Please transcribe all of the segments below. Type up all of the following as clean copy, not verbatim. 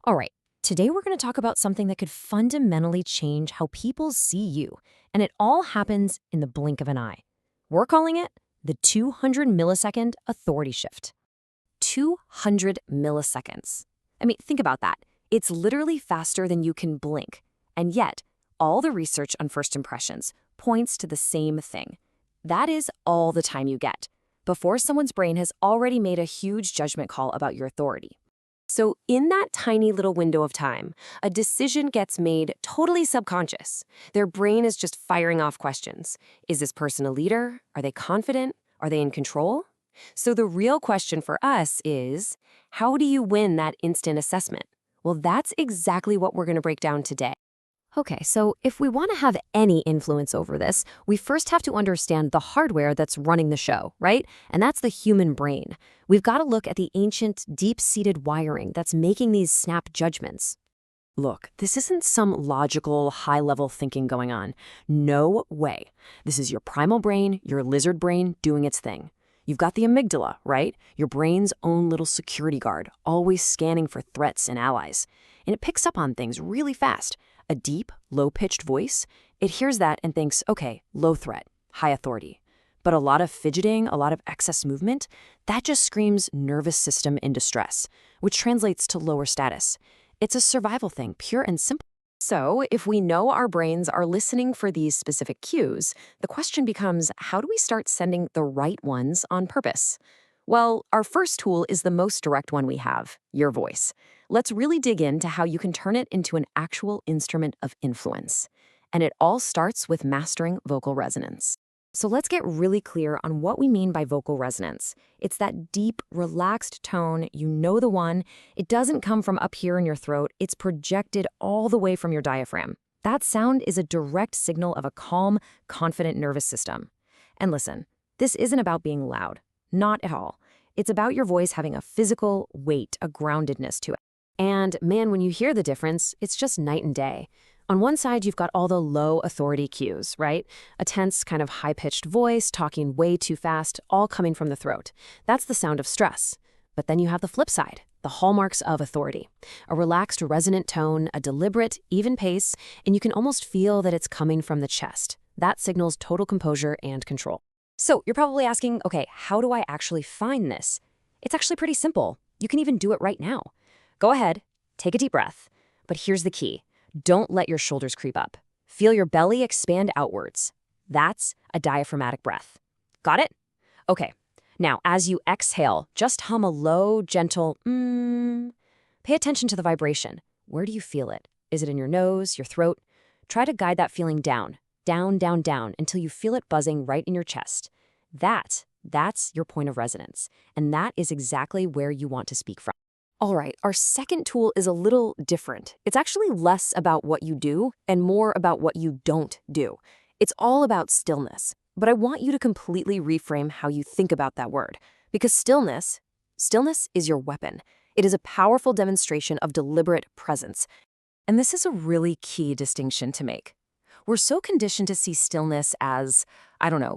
All right, today we're going to talk about something that could fundamentally change how people see you, and it all happens in the blink of an eye. We're calling it the 200 millisecond authority shift. 200 milliseconds. I mean, think about that. It's literally faster than you can blink. And yet, all the research on first impressions points to the same thing. That is all the time you get before someone's brain has already made a huge judgment call about your authority. So in that tiny little window of time, a decision gets made totally subconscious. Their brain is just firing off questions. Is this person a leader? Are they confident? Are they in control? So the real question for us is, how do you win that instant assessment? Well, that's exactly what we're going to break down today. Okay, so if we want to have any influence over this, we first have to understand the hardware that's running the show, right? And that's the human brain. We've got to look at the ancient, deep-seated wiring that's making these snap judgments. Look, this isn't some logical, high-level thinking going on. No way. This is your primal brain, your lizard brain, doing its thing. You've got the amygdala, right? Your brain's own little security guard, always scanning for threats and allies. And it picks up on things really fast. A deep, low-pitched voice, it hears that and thinks, okay, low threat, high authority. But a lot of fidgeting, a lot of excess movement, that just screams nervous system in distress, which translates to lower status. It's a survival thing, pure and simple. So if we know our brains are listening for these specific cues, the question becomes, how do we start sending the right ones on purpose? Well, our first tool is the most direct one we have, your voice. Let's really dig into how you can turn it into an actual instrument of influence. And it all starts with mastering vocal resonance. So let's get really clear on what we mean by vocal resonance. It's that deep, relaxed tone, you know the one. It doesn't come from up here in your throat. It's projected all the way from your diaphragm. That sound is a direct signal of a calm, confident nervous system. And listen, this isn't about being loud. Not at all. It's about your voice having a physical weight, a groundedness to it. And man, when you hear the difference, it's just night and day. On one side, you've got all the low authority cues, right? A tense, kind of high-pitched voice, talking way too fast, all coming from the throat. That's the sound of stress. But then you have the flip side, the hallmarks of authority. A relaxed, resonant tone, a deliberate, even pace, and you can almost feel that it's coming from the chest. That signals total composure and control. So you're probably asking, okay, how do I actually find this? It's actually pretty simple. You can even do it right now. Go ahead, take a deep breath. But here's the key. Don't let your shoulders creep up. Feel your belly expand outwards. That's a diaphragmatic breath. Got it? Okay. Now, as you exhale, just hum a low, gentle Pay attention to the vibration. Where do you feel it? Is it in your nose, your throat? Try to guide that feeling down, down, down, down, until you feel it buzzing right in your chest. That's your point of resonance. And that is exactly where you want to speak from. All right, our second tool is a little different. It's actually less about what you do and more about what you don't do. It's all about stillness. But I want you to completely reframe how you think about that word. Because stillness is your weapon. It is a powerful demonstration of deliberate presence. And this is a really key distinction to make. We're so conditioned to see stillness as,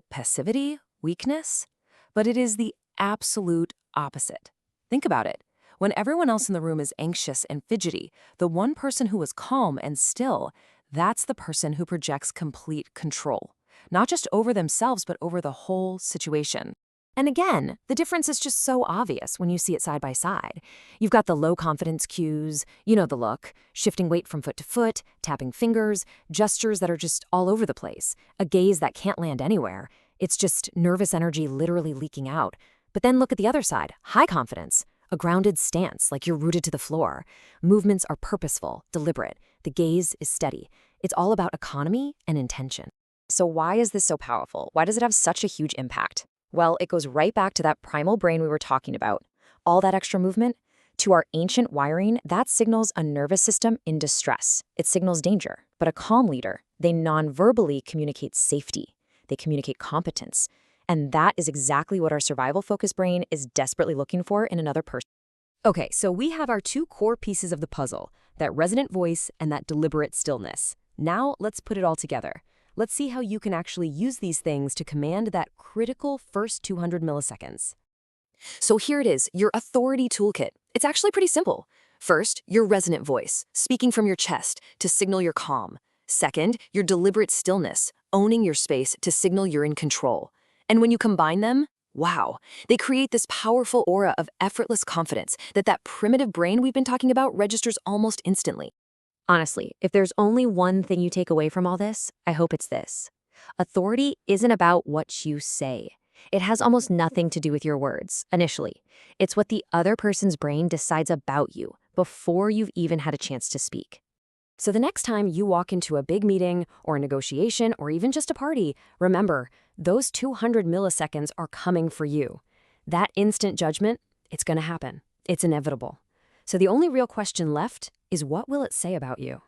passivity, weakness. But it is the absolute opposite. Think about it. When everyone else in the room is anxious and fidgety, the one person who is calm and still, that's the person who projects complete control. Not just over themselves, but over the whole situation. And again, the difference is just so obvious when you see it side by side. You've got the low confidence cues, you know the look, shifting weight from foot to foot, tapping fingers, gestures that are just all over the place, a gaze that can't land anywhere. It's just nervous energy literally leaking out. But then look at the other side, high confidence. A grounded stance, like you're rooted to the floor. Movements are purposeful, deliberate. The gaze is steady. It's all about economy and intention. So why is this so powerful? Why does it have such a huge impact? Well, it goes right back to that primal brain we were talking about. All that extra movement, to our ancient wiring, that signals a nervous system in distress. It signals danger. But a calm leader, they non-verbally communicate safety. They communicate competence. And that is exactly what our survival-focused brain is desperately looking for in another person. Okay, so we have our two core pieces of the puzzle, that resonant voice and that deliberate stillness. Now let's put it all together. Let's see how you can actually use these things to command that critical first 200 milliseconds. So here it is, your authority toolkit. It's actually pretty simple. First, your resonant voice, speaking from your chest to signal you're calm. Second, your deliberate stillness, owning your space to signal you're in control. And when you combine them, wow, they create this powerful aura of effortless confidence that primitive brain we've been talking about registers almost instantly. Honestly, if there's only one thing you take away from all this, I hope it's this. Authority isn't about what you say. It has almost nothing to do with your words, initially. It's what the other person's brain decides about you before you've even had a chance to speak. So the next time you walk into a big meeting or a negotiation or even just a party, remember, those 200 milliseconds are coming for you. That instant judgment, it's going to happen. It's inevitable. So the only real question left is, what will it say about you?